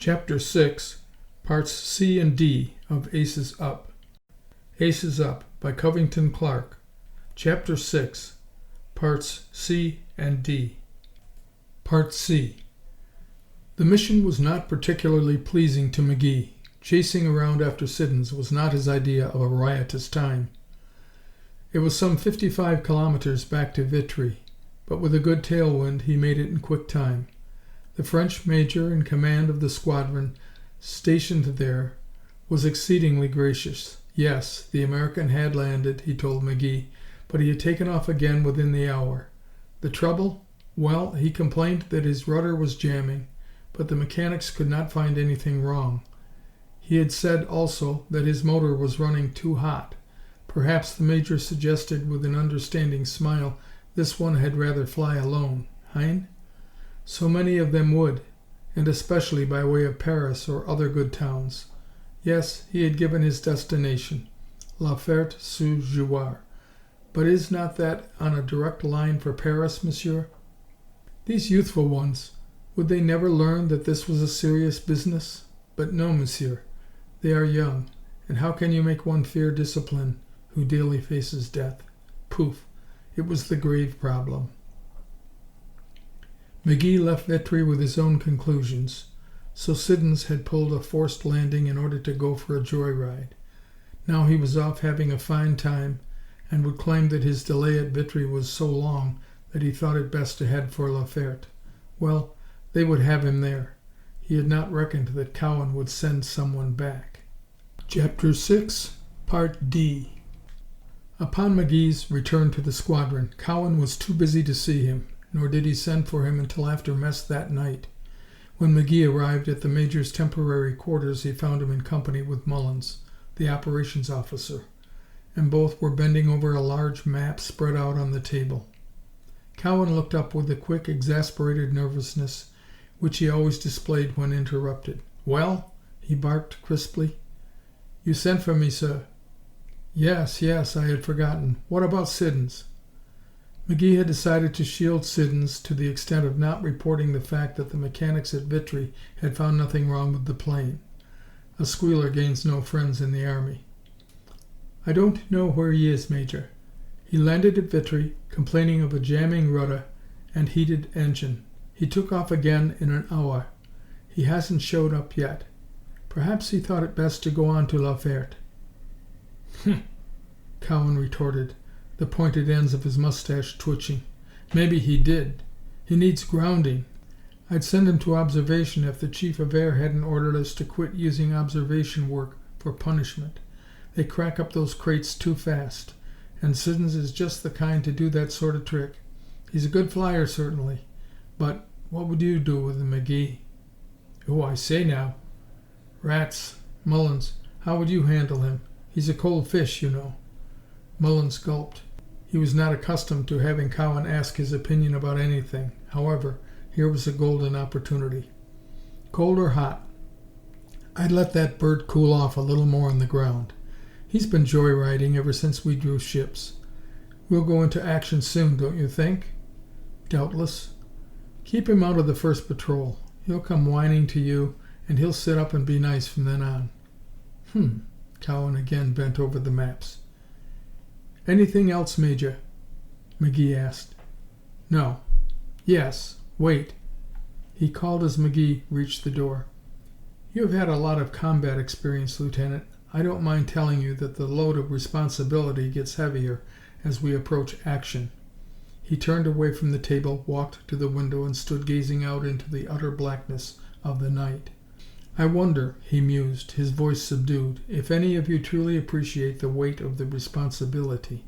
Chapter 6, Parts C and D of Aces Up. Aces Up by Covington, Clarke. Chapter 6, Parts C and D. Part C. The mission was not particularly pleasing to McGee. Chasing around after Siddons was not his idea of a riotous time. It was some 55 kilometers back to Vitry, but with a good tailwind he made it in quick time. The French major in command of the squadron stationed there was exceedingly gracious. Yes, the American had landed, he told McGee, but he had taken off again within the hour. The trouble? Well, he complained that his rudder was jamming, but the mechanics could not find anything wrong. He had said also that his motor was running too hot. Perhaps the major suggested with an understanding smile this one had rather fly alone. Hein? So many of them would, and especially by way of Paris or other good towns. Yes, he had given his destination, La Ferté-sous-Jouarre. But is not that on a direct line for Paris, monsieur? These youthful ones, would they never learn that this was a serious business? But no, monsieur. They are young, and how can you make one fear discipline who daily faces death? Poof! It was the grave problem. McGee left Vitry with his own conclusions. So Siddons had pulled a forced landing in order to go for a joyride. Now he was off having a fine time, and would claim that his delay at Vitry was so long that he thought it best to head for La Ferté. Well, they would have him there. He had not reckoned that Cowan would send someone back. Chapter 6, Part D. Upon McGee's return to the squadron, Cowan was too busy to see him, nor did he send for him until after mess that night. When McGee arrived at the major's temporary quarters, he found him in company with Mullins, the operations officer, and both were bending over a large map spread out on the table. Cowan looked up with the quick, exasperated nervousness which he always displayed when interrupted. "Well?" he barked crisply. "You sent for me, sir." Yes, I had forgotten. What about Siddons?" McGee had decided to shield Siddons to the extent of not reporting the fact that the mechanics at Vitry had found nothing wrong with the plane. A squealer gains no friends in the army. "I don't know where he is, Major. He landed at Vitry, complaining of a jamming rudder and heated engine. He took off again in an hour. He hasn't showed up yet. Perhaps he thought it best to go on to La Ferté." "Humph!" Cowan retorted, the pointed ends of his mustache twitching. "Maybe he did. He needs grounding. I'd send him to observation if the Chief of Air hadn't ordered us to quit using observation work for punishment. They crack up those crates too fast, and Siddons is just the kind to do that sort of trick. He's a good flyer, certainly, but what would you do with him, McGee?" "Oh, I say now." "Rats. Mullins, how would you handle him? He's a cold fish, you know." Mullins gulped. He was not accustomed to having Cowan ask his opinion about anything. However, here was a golden opportunity. "Cold or hot? I'd let that bird cool off a little more on the ground. He's been joyriding ever since we drew ships. We'll go into action soon, don't you think?" "Doubtless." "Keep him out of the first patrol. He'll come whining to you, and he'll sit up and be nice from then on." Cowan again bent over the maps. "Anything else, Major?" McGee asked. "No. Yes. Wait." He called as McGee reached the door. "You have had a lot of combat experience, Lieutenant. I don't mind telling you that the load of responsibility gets heavier as we approach action." He turned away from the table, walked to the window, and stood gazing out into the utter blackness of the night. "I wonder," he mused, his voice subdued, "if any of you truly appreciate the weight of the responsibility."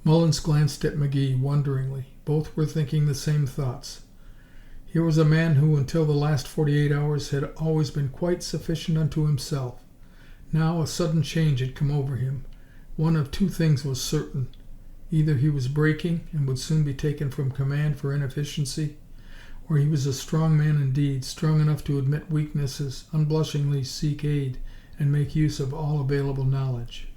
Mullins glanced at McGee wonderingly. Both were thinking the same thoughts. Here was a man who, until the last 48 hours, had always been quite sufficient unto himself. Now a sudden change had come over him. One of two things was certain. Either he was breaking and would soon be taken from command for inefficiency, or he was a strong man indeed, strong enough to admit weaknesses, unblushingly seek aid, and make use of all available knowledge.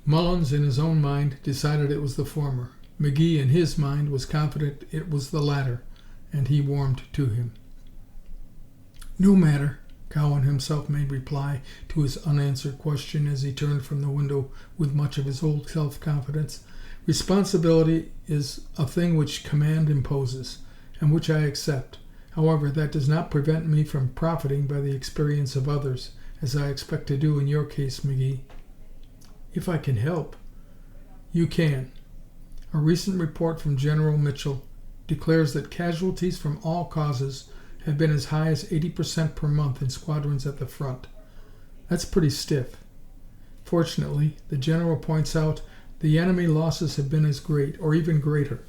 Mullins, in his own mind, decided it was the former. McGee, in his mind, was confident it was the latter, and he warmed to him. No matter, Cowan himself made reply to his unanswered question as he turned from the window with much of his old self-confidence. Responsibility is a thing which command imposes, and which I accept. However, that does not prevent me from profiting by the experience of others, as I expect to do in your case, McGee. If I can help. You can. A recent report from General Mitchell declares that casualties from all causes have been as high as 80% per month in squadrons at the front. That's pretty stiff. Fortunately, the general points out the enemy losses have been as great, or even greater.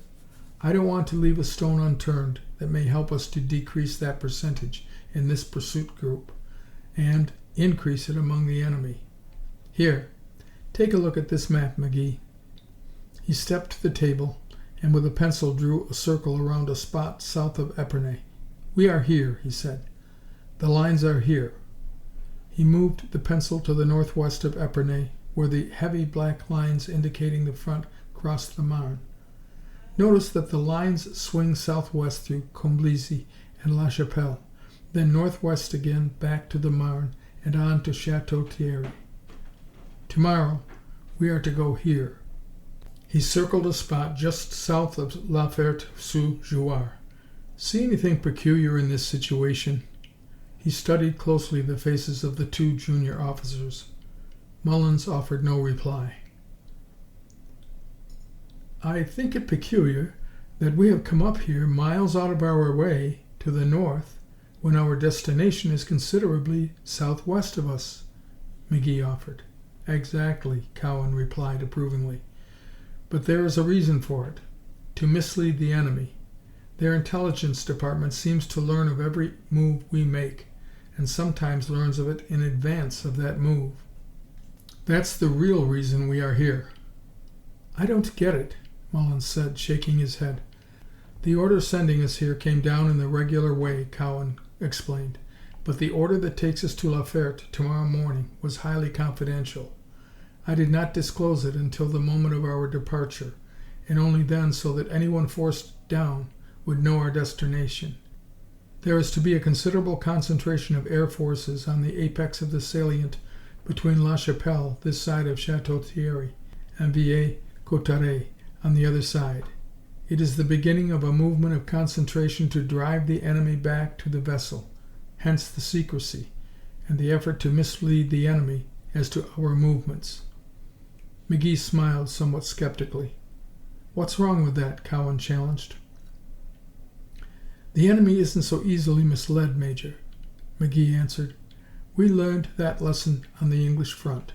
I don't want to leave a stone unturned that may help us to decrease that percentage in this pursuit group, and increase it among the enemy. Here, take a look at this map, McGee. He stepped to the table and with a pencil drew a circle around a spot south of Epernay. We are here, he said. The lines are here. He moved the pencil to the northwest of Epernay, where the heavy black lines indicating the front crossed the Marne. Notice that the lines swing southwest through Comblizy and La Chapelle, then northwest again back to the Marne and on to Château-Thierry. Tomorrow, we are to go here. He circled a spot just south of La Ferte-sous-Jouarre. See anything peculiar in this situation? He studied closely the faces of the two junior officers. Mullins offered no reply. I think it peculiar that we have come up here miles out of our way to the north when our destination is considerably southwest of us, McGee offered. Exactly, Cowan replied approvingly. But there is a reason for it. To mislead the enemy. Their intelligence department seems to learn of every move we make, and sometimes learns of it in advance of that move. That's the real reason we are here. I don't get it, Mullins said, shaking his head. The order sending us here came down in the regular way, Cowan explained, but the order that takes us to La Ferte tomorrow morning was highly confidential. I did not disclose it until the moment of our departure, and only then so that anyone forced down would know our destination. There is to be a considerable concentration of air forces on the apex of the salient between La Chapelle, this side of Château-Thierry, and Villers-Cotterêts on the other side. It is the beginning of a movement of concentration to drive the enemy back to the vessel, hence the secrecy, and the effort to mislead the enemy as to our movements. McGee smiled somewhat skeptically. What's wrong with that? Cowan challenged. The enemy isn't so easily misled, Major, McGee answered. We learned that lesson on the English front,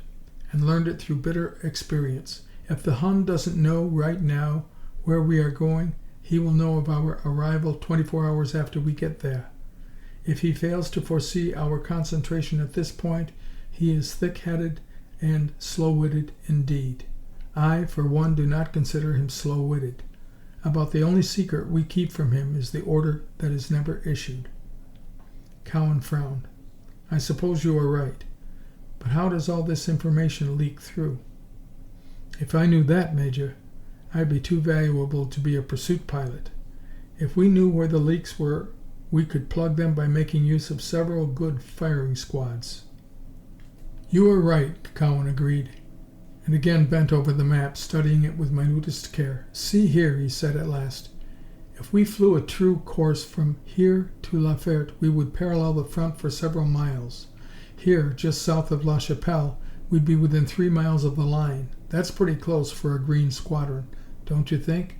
and learned it through bitter experience. If the Hun doesn't know right now where we are going, he will know of our arrival 24 hours after we get there. If he fails to foresee our concentration at this point, he is thick-headed and slow-witted indeed. I, for one, do not consider him slow-witted. About the only secret we keep from him is the order that is never issued. Cowan frowned. I suppose you are right. But how does all this information leak through? If I knew that, Major, I'd be too valuable to be a pursuit pilot. If we knew where the leaks were, we could plug them by making use of several good firing squads. You are right, Cowan agreed, and again bent over the map, studying it with minutest care. See here, he said at last. If we flew a true course from here to La Ferte, we would parallel the front for several miles. Here, just south of La Chapelle, we'd be within 3 miles of the line. That's pretty close for a green squadron, don't you think?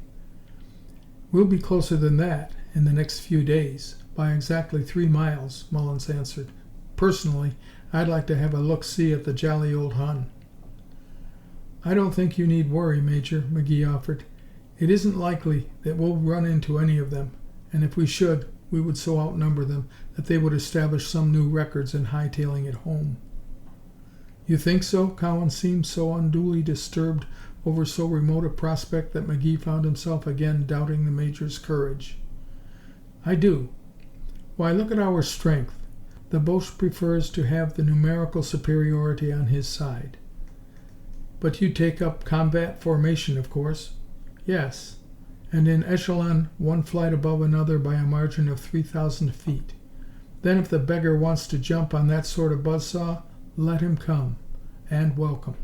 We'll be closer than that in the next few days, by exactly 3 miles, Mullins answered. Personally, I'd like to have a look-see at the jolly old Hun. I don't think you need worry, Major, McGee offered. It isn't likely that we'll run into any of them, and if we should, we would so outnumber them that they would establish some new records in hightailing it home. You think so? Cowan seemed so unduly disturbed over so remote a prospect that McGee found himself again doubting the Major's courage. I do. Why, look at our strength. The Boerst prefers to have the numerical superiority on his side. But you take up combat formation, of course. Yes, and in echelon, one flight above another by a margin of 3,000 feet. Then if the beggar wants to jump on that sort of buzzsaw, let him come, and welcome.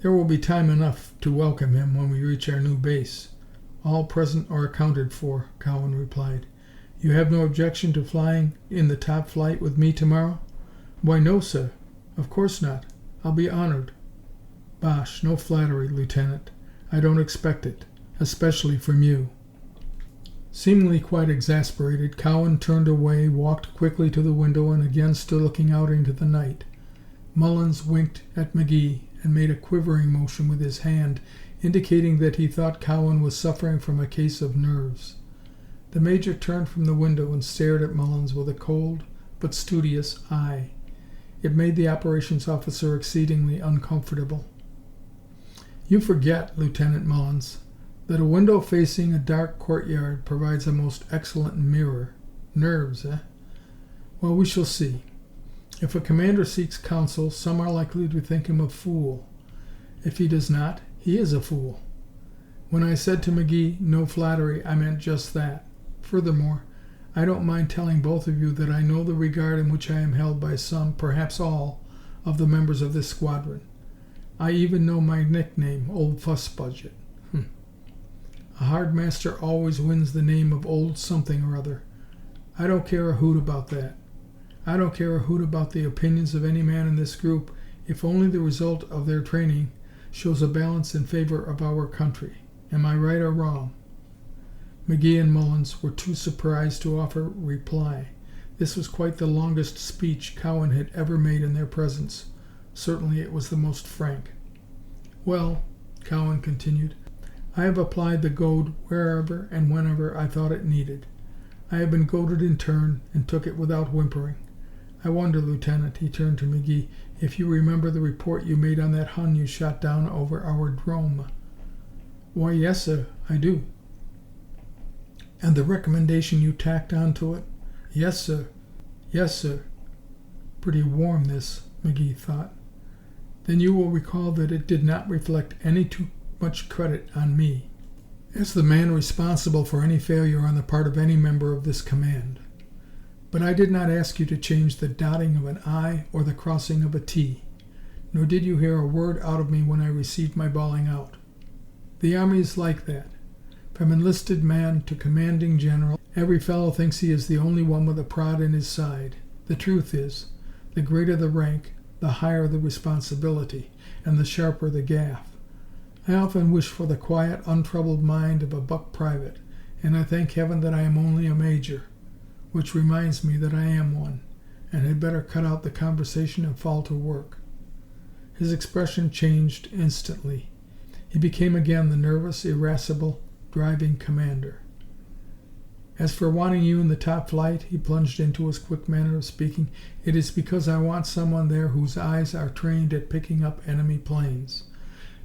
There will be time enough to welcome him when we reach our new base. All present or accounted for, Cowan replied. You have no objection to flying in the top flight with me tomorrow? Why, no, sir. Of course not. I'll be honored. Bosh, no flattery, Lieutenant. I don't expect it, especially from you. Seemingly quite exasperated, Cowan turned away, walked quickly to the window, and again stood looking out into the night. Mullins winked at McGee and made a quivering motion with his hand, indicating that he thought Cowan was suffering from a case of nerves. The Major turned from the window and stared at Mullins with a cold but studious eye. It made the operations officer exceedingly uncomfortable. You forget, Lieutenant Mullins, that a window facing a dark courtyard provides a most excellent mirror. Nerves, eh? Well, we shall see. If a commander seeks counsel, some are likely to think him a fool. If he does not, he is a fool. When I said to McGee, no flattery, I meant just that. Furthermore, I don't mind telling both of you that I know the regard in which I am held by some, perhaps all, of the members of this squadron. I even know my nickname, Old Fuss Budget. A hard master always wins the name of Old Something or other. I don't care a hoot about that. I don't care a hoot about the opinions of any man in this group, if only the result of their training shows a balance in favor of our country. Am I right or wrong? McGee and Mullins were too surprised to offer reply. This was quite the longest speech Cowan had ever made in their presence. Certainly it was the most frank. Well, Cowan continued, I have applied the goad wherever and whenever I thought it needed. I have been goaded in turn and took it without whimpering. I wonder, Lieutenant, he turned to McGee, if you remember the report you made on that Hun you shot down over our drome. Why, yes, sir, I do. And the recommendation you tacked onto it? Yes, sir. Yes, sir. Pretty warm, this, McGee thought. Then you will recall that it did not reflect any too much credit on me, as the man responsible for any failure on the part of any member of this command. But I did not ask you to change the dotting of an I or the crossing of a T, nor did you hear a word out of me when I received my bawling out. The Army is like that. From enlisted man to commanding general, every fellow thinks he is the only one with a prod in his side. The truth is, the greater the rank, the higher the responsibility, and the sharper the gaff. I often wish for the quiet, untroubled mind of a buck private, and I thank heaven that I am only a major, which reminds me that I am one, and had better cut out the conversation and fall to work. His expression changed instantly. He became again the nervous, irascible, driving commander. As for wanting you in the top flight, he plunged into his quick manner of speaking, it is because I want someone there whose eyes are trained at picking up enemy planes.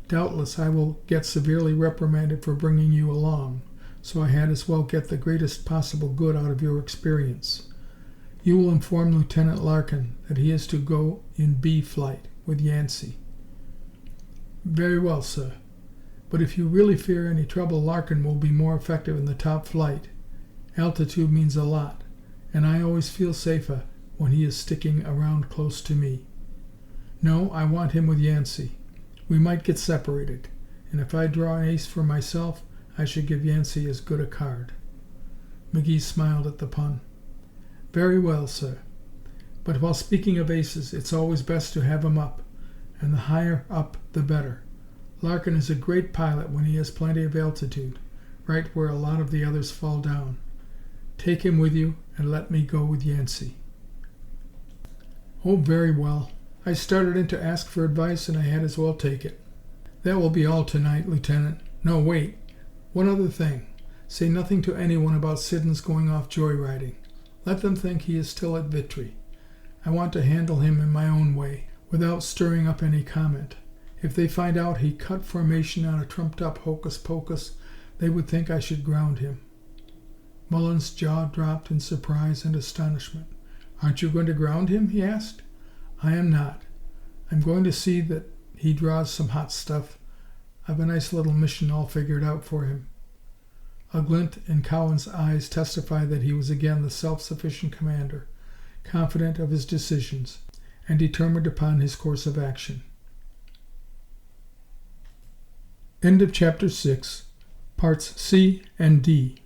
Doubtless I will get severely reprimanded for bringing you along, so I had as well get the greatest possible good out of your experience. You will inform Lieutenant Larkin that he is to go in B flight with Yancey. Very well, sir. But if you really fear any trouble, Larkin will be more effective in the top flight. Altitude means a lot, and I always feel safer when he is sticking around close to me. No, I want him with Yancey. We might get separated, and if I draw an ace for myself, I should give Yancey as good a card. McGee smiled at the pun. Very well, sir. But while speaking of aces, it's always best to have 'em up, and the higher up the better. Larkin is a great pilot when he has plenty of altitude, right where a lot of the others fall down. Take him with you and let me go with Yancey. Oh, very well. I started in to ask for advice and I had as well take it. That will be all tonight, Lieutenant. No, wait. One other thing. Say nothing to anyone about Siddons going off joyriding. Let them think he is still at Vitry. I want to handle him in my own way, without stirring up any comment. If they find out he cut formation on a trumped-up hocus-pocus, they would think I should ground him. Mullins' jaw dropped in surprise and astonishment. Aren't you going to ground him? He asked. I am not. I'm going to see that he draws some hot stuff. I've a nice little mission all figured out for him. A glint in Cowan's eyes testified that he was again the self-sufficient commander, confident of his decisions, and determined upon his course of action. End of Chapter 6, Parts C and D.